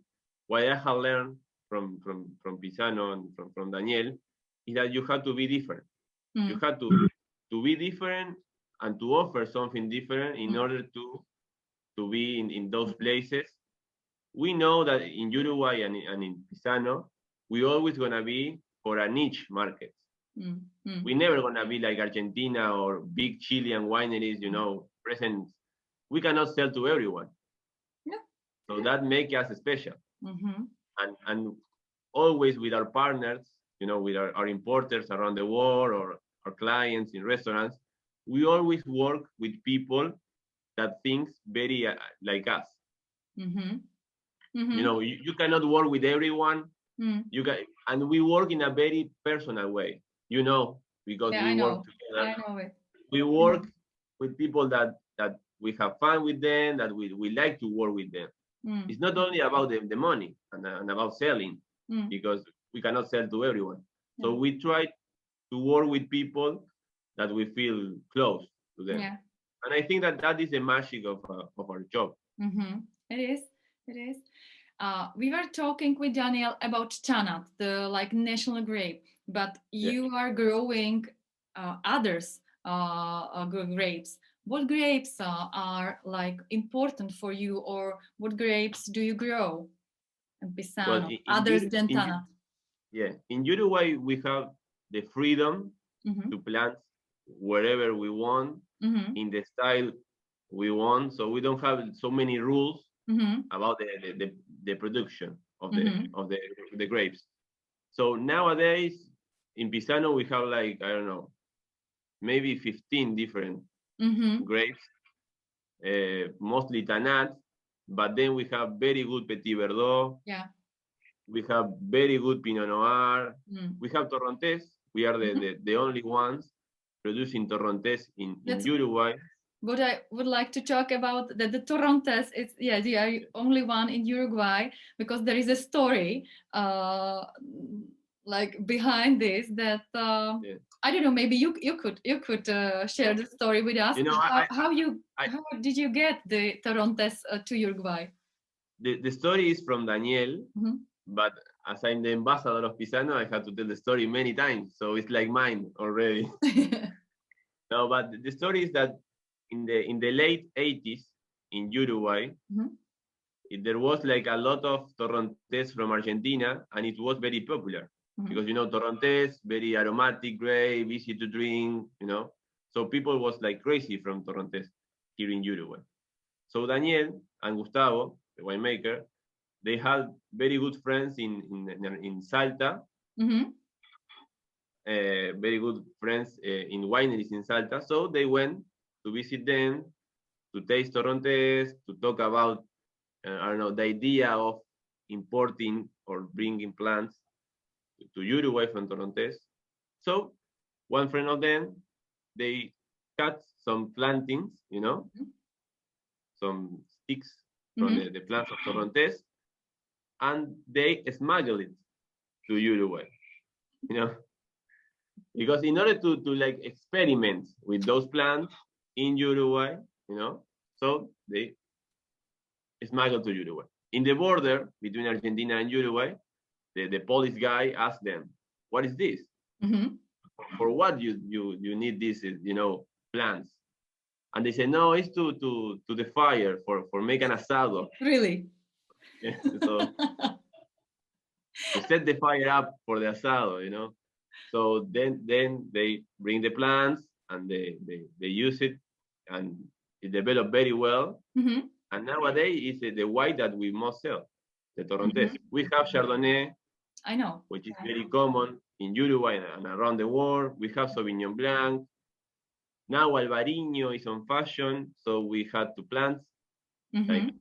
what I have learned from Pisano and from Daniel is that you have to be different. You have to be different and to offer something different in order to be in those places. We know that in Uruguay and in Pisano, we always gonna be for a niche market. We never gonna be like Argentina or big Chilean wineries, present. We cannot sell to everyone. Yeah. So that makes us special. And always with our partners, with our importers around the world or our clients in restaurants, we always work with people that think very like us. You cannot work with everyone. And we work in a very personal way, because we work together. I know it. We work with people that we have fun with them, that we like to work with them. It's not only about the money and about selling, because we cannot sell to everyone. So we try to work with people that we feel close to them. Yeah. And I think that is the magic of our job. It is. We were talking with Daniel about Tanat, the national grape, but you are growing others grapes. What grapes are important for you, or what grapes do you grow in Pisano, others than Tanat? In Uruguay we have the freedom to plant wherever we want, in the style we want, so we don't have so many rules about the production of the grapes. So nowadays in Pisano we have I don't know, maybe 15 different grapes, mostly Tanat, but then we have very good Petit Verdot. Yeah. We have very good Pinot Noir. We have Torrontés. We are the only ones producing Torrontés in Uruguay. But I would like to talk about the Torrontés. It's the only one in Uruguay, because there is a story behind this that I don't know. Maybe you could share the story with us. How did you get the Torrontés to Uruguay? The story is from Daniel, but as I'm the ambassador of Pisano, I have to tell the story many times, so it's like mine already. No, but the story is that in the late 80s in Uruguay, there was a lot of Torrontés from Argentina, and it was very popular. Because Torrontés, very aromatic grape, easy to drink, so people was crazy from Torrontés here in Uruguay. So Daniel and Gustavo, the winemaker, they had very good friends in Salta, very good friends in wineries in Salta. So they went to visit them, to taste Torrontés, to talk about, I don't know, the idea of importing or bringing plants to Uruguay from Torrontés. So one friend of them, they cut some plantings, you know, some sticks from the plants of Torrontés, and they smuggle it to Uruguay, you know, because in order to like experiment with those plants in Uruguay, you know, so they smuggle to Uruguay. In the border between Argentina and Uruguay, the police guy asked them, "What is this? For what you need this, you know, plants?" And they said, "No, it's to the fire for make an asado." Really? Yeah, so to set the fire up for the asado, you know. So then they bring the plants and they use it, and it developed very well. And nowadays it's the wine that we most sell, the Torrontés. We have Chardonnay, I know, which is very common in Uruguay and around the world. We have Sauvignon Blanc. Now Albariño is on fashion, so we had to plant. Like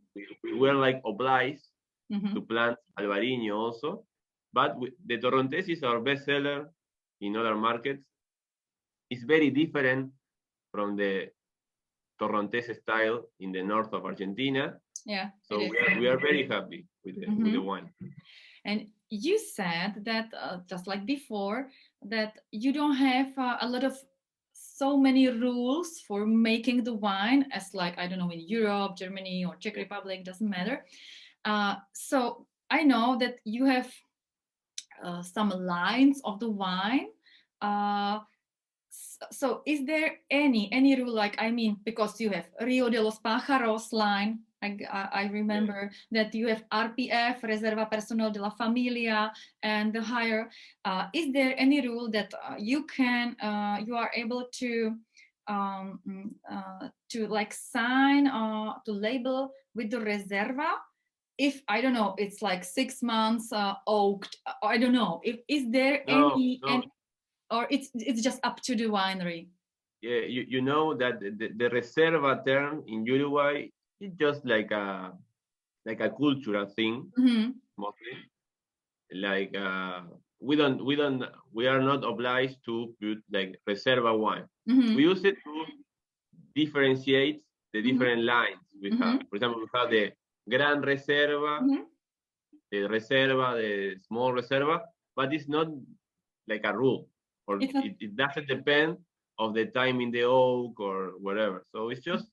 we were like obliged to plant Albariño also. But the Torrontés is our best seller in other markets. It's very different from the Torrontés style in the north of Argentina. Yeah. So we are very happy with the wine. And you said that just like before, that you don't have a lot of so many rules for making the wine as like, I don't know, in Europe, Germany, or Czech Republic, doesn't matter. So I know that you have some lines of the wine. So is there any rule, like, I mean, because you have Rio de los Pájaros line, I remember that you have RPF, Reserva Personal de la Familia, and the higher. Is there any rule that you are able to like sign to label with the Reserva? If, I don't know, it's like 6 months oaked, I don't know. Is there any, or it's just up to the winery? Yeah, you know that the Reserva term in Uruguay is just like a cultural thing, mostly. Like we are not obliged to put like Reserva wine. We use it to differentiate the different lines we have. For example, we have the Gran Reserva, the Reserva, the small Reserva, but it's not like a rule, or it doesn't depend of the time in the oak or whatever. So it's just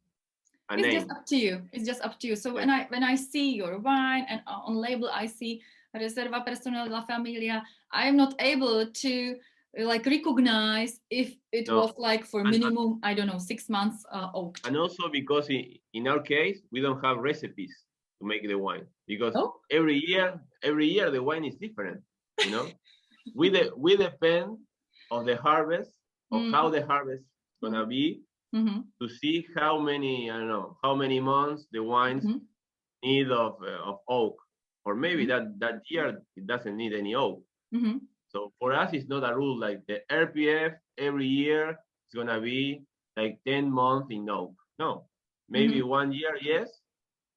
a name. Just up to you. It's just up to you. So when I see your wine and on label I see Reserva Personal de la Familia, I am not able to like recognize if it was like for minimum, I don't know, 6 months oaked. And also because in our case we don't have recipes to make the wine, because every year the wine is different, you know. we depend on the harvest, of how the harvest is gonna be, to see how many, I don't know, how many months the wines need of oak, or maybe that year it doesn't need any oak. So for us it's not a rule like the RPF every year is gonna be like 10 months in oak. No, maybe 1 year, yes,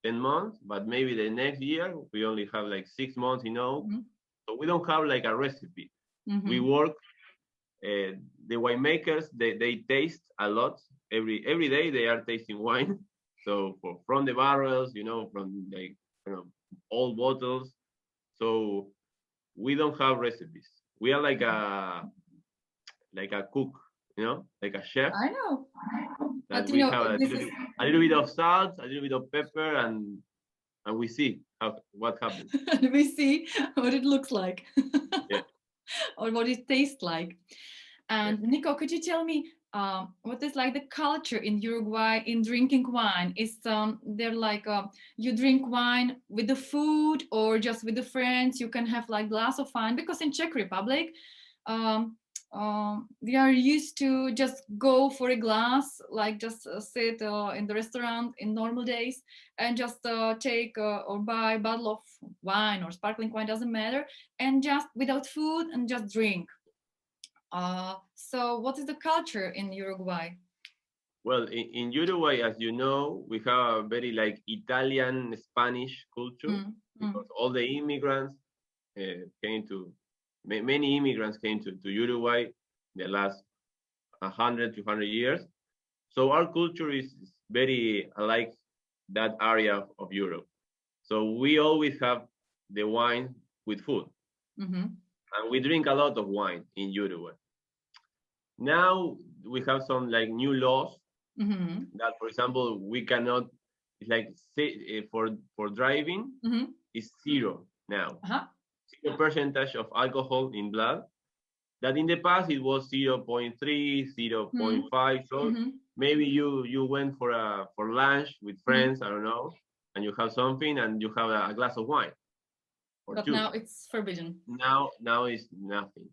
10 months, but maybe the next year we only have like 6 months in oak. So we don't have like a recipe. We work, the winemakers, they taste a lot. Every day they are tasting wine. So from the barrels, you know, from like, you know, old bottles. So we don't have recipes. We are like a cook, you know, like a chef. I know. But we have a little bit of salt, a little bit of pepper, and we see what happens. We see what it looks like. Yeah. Or what it tastes like. And Niko, could you tell me what is like the culture in Uruguay in drinking wine? Is there like you drink wine with the food or just with the friends? You can have like glass of wine, because in Czech Republic we are used to just go for a glass, like just sit in the restaurant in normal days and just take or buy a bottle of wine or sparkling wine, doesn't matter, and just without food and just drink. So what is the culture in Uruguay? Well, in Uruguay, as you know, we have a very like Italian Spanish culture because all the immigrants many immigrants came to Uruguay in the last 100, 200 years. So our culture is very like that area of Europe. So we always have the wine with food. And we drink a lot of wine in Uruguay. Now we have some like new laws that, for example, we cannot, it's like for driving, it's zero now. 0% of alcohol in blood. That in the past it was 0.3, 0.5. So maybe you went for lunch with friends, I don't know, and you have something and you have a glass of wine. But now it's forbidden. Now it's nothing.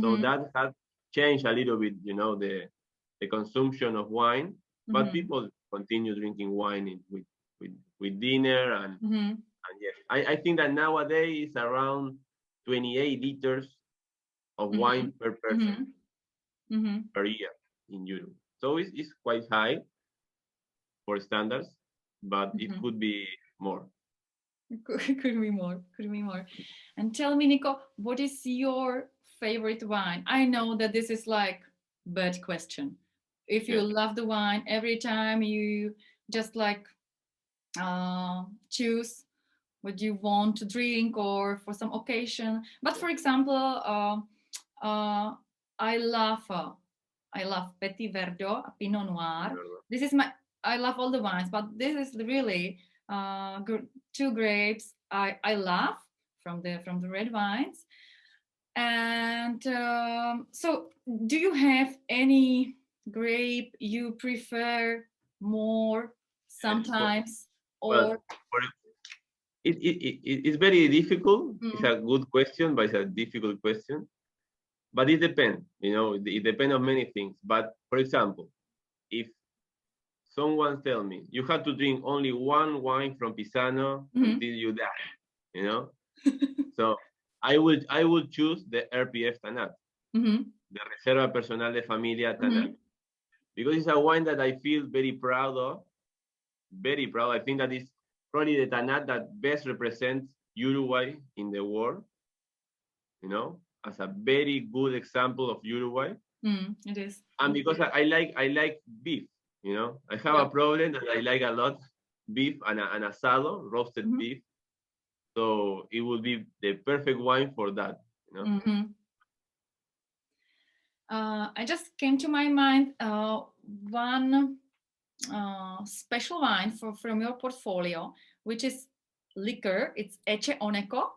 So that has changed a little bit, you know, the consumption of wine, but people continue drinking wine with dinner and yes, I think that nowadays it's around 28 liters of wine per person per year in Europe. So it's quite high for standards, but it could be more. Could be more. And tell me, Niko, what is your favorite wine? I know that this is like bad question. If you love the wine, every time you just like choose what you want to drink or for some occasion. But for example, I love Petit Verdot, Pinot Noir. This is I love all the wines, but this is really two grapes I love from the red wines. And so do you have any grape you prefer more sometimes? Well, it's very difficult. It's a good question, but it's a difficult question. But it depends, you know, it depends on many things. But for example, if someone tell me you have to drink only one wine from Pisano until you die, you know, so I would choose the RPF Tanat, the Reserva Personal de Familia Tanat, because it's a wine that I feel very proud of. Very proud. I think that is probably the Tanat that best represents Uruguay in the world, you know, as a very good example of Uruguay. It is. And because I like beef, you know, I have a problem that I like a lot beef and asado, roasted beef. So it would be the perfect wine for that, you know. I just came to my mind one special wine from your portfolio, which is liquor. It's Eche Oneko.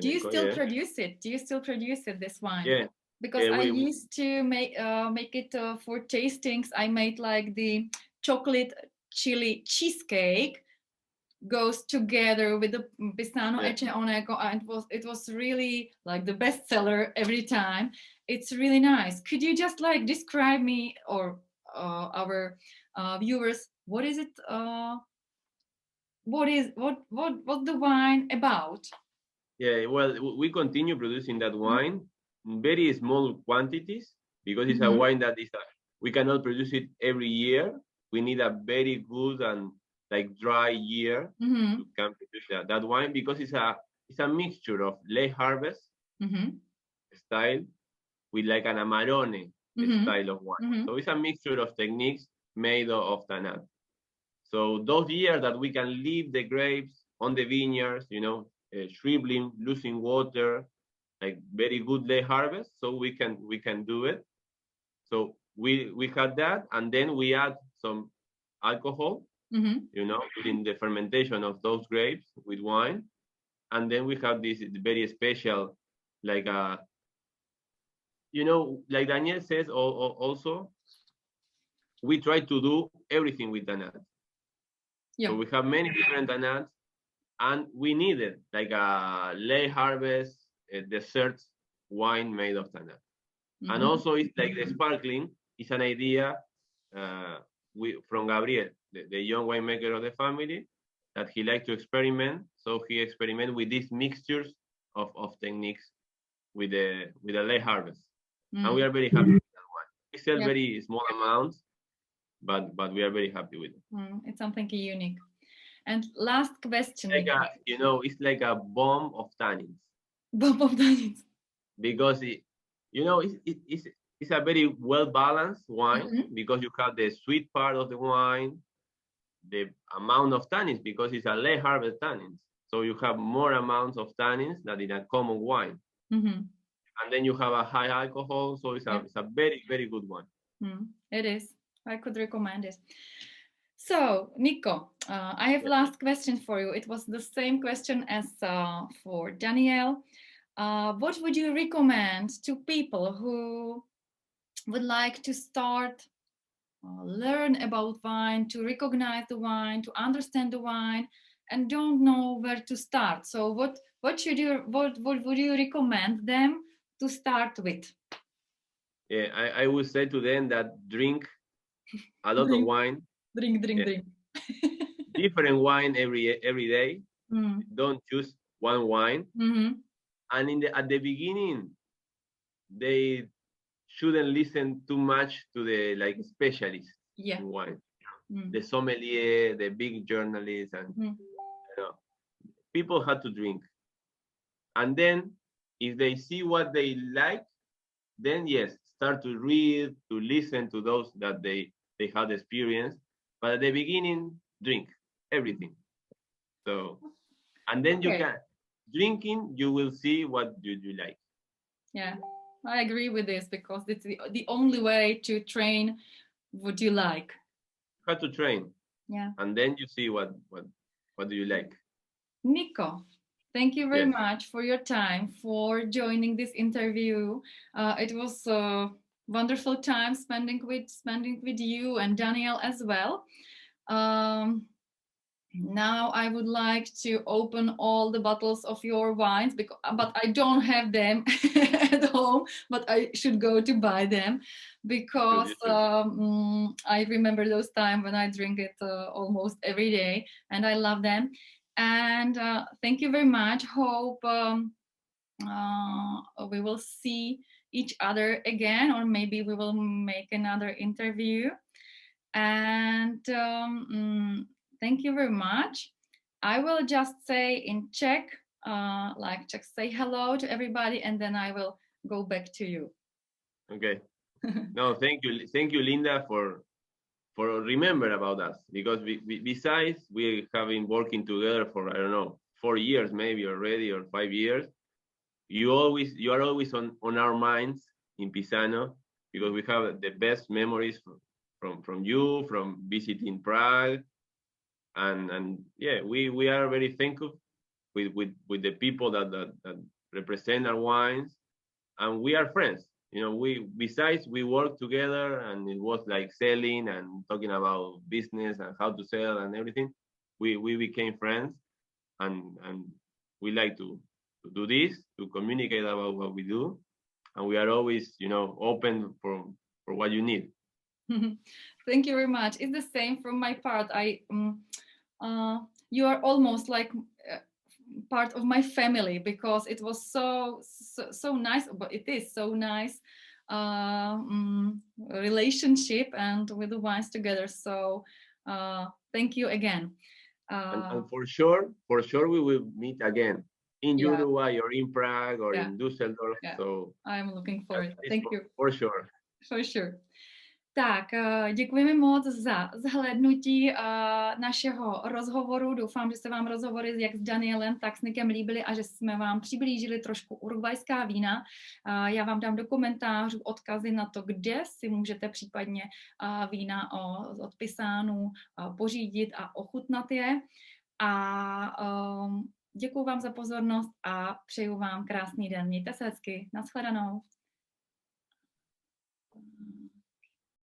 Do you still produce it? This wine? Yeah. Because I used to make it for tastings. I made like the chocolate chili cheesecake goes together with the Pisano Eche Oneko, and it was really like the bestseller every time. It's really nice. Could you just like describe me or our viewers, what is it? What's the wine about? Yeah, well, we continue producing that wine in very small quantities because it's a wine that we cannot produce it every year. We need a very good and like dry year to can produce that wine because it's a mixture of late harvest style with like an Amarone style of wine. So it's a mixture of techniques made of Tanat. So those years that we can leave the grapes on the vineyards, you know, shriveling, losing water, like very good late harvest. So we can do it. So we had that, and then we add some alcohol, you know, during the fermentation of those grapes with wine, and then we have this very special, like you know, like Daniel says, also we try to do everything with Tanat. So we have many different Tanats, and we needed like a late harvest dessert wine made of Tanat. And also it's like the sparkling is an idea from Gabriel, the young winemaker of the family, that he liked to experiment. So he experimented with these mixtures of techniques with the late harvest. And we are very happy with that one. We sell very small amounts, but we are very happy with it. It's something unique. And last question. Like it's like a bomb of tannins. Bomb of tannins. Because it's a very well-balanced wine, because you have the sweet part of the wine, the amount of tannins, because it's a late harvest tannins. So you have more amounts of tannins than in a common wine. And then you have a high alcohol, so it's a very, very good one. It is. I could recommend it. So, Niko, I have last question for you. It was the same question as for Daniel. What would you recommend to people who would like to start learn about wine, to recognize the wine, to understand the wine, and don't know where to start? So what would you recommend them to start with? Yeah, I would say to them that drink a lot of wine. Drink. Different wine every day. Don't choose one wine. And at the beginning, they shouldn't listen too much to the specialists in wine, the sommelier, the big journalists, and people have to drink. And then, if they see what they like, then yes, start to read, to listen to those that they had experience. But at the beginning, drink everything. So, and then you can drinking, you will see what you like. Yeah, I agree with this, because it's the only way to train what you like. How to train. Yeah. And then you see what do you like. Niko, thank you very much for your time, for joining this interview. It was a wonderful time spending with you and Daniel as well. Now I would like to open all the bottles of your wines, but I don't have them at home, but I should go to buy them, because I remember those times when I drink it almost every day, and I love them. And thank you very much. Hope we will see each other again, or maybe we will make another interview. And thank you very much. I will just say in Czech, just say hello to everybody, and then I will go back to you. Okay. No, thank you, Linda, for remember about us, because besides we have been working together for, I don't know, 4 years maybe already, or 5 years. You are always on our minds in Pisano, because we have the best memories from you, from visiting Prague, and yeah, we are very thankful with the people that represent our wines, and we are friends. Besides we work together, and it was like selling and talking about business and how to sell and everything. We became friends, and we like to do this, to communicate about what we do, and we are always open for what you need. Thank you very much. It's the same from my part. You are almost like part of my family, because it was so nice, but it is so nice relationship, and with the wines together. So thank you again. And for sure we will meet again in Uruguay, or in Prague, or in Dostal. So I'm looking for it. Thank you. For sure. For sure. Tak, děkujeme moc za zhlédnutí našeho rozhovoru. Doufám, že se vám rozhovory jak s Danielem, tak s Nikem líbily a že jsme vám přiblížili trošku uruguayská vína. Já vám dám do komentářů odkazy na to, kde si můžete případně vína od Pisánů pořídit a ochutnat je. A děkuju vám za pozornost a přeju vám krásný den. Mějte se hezky. Naschledanou.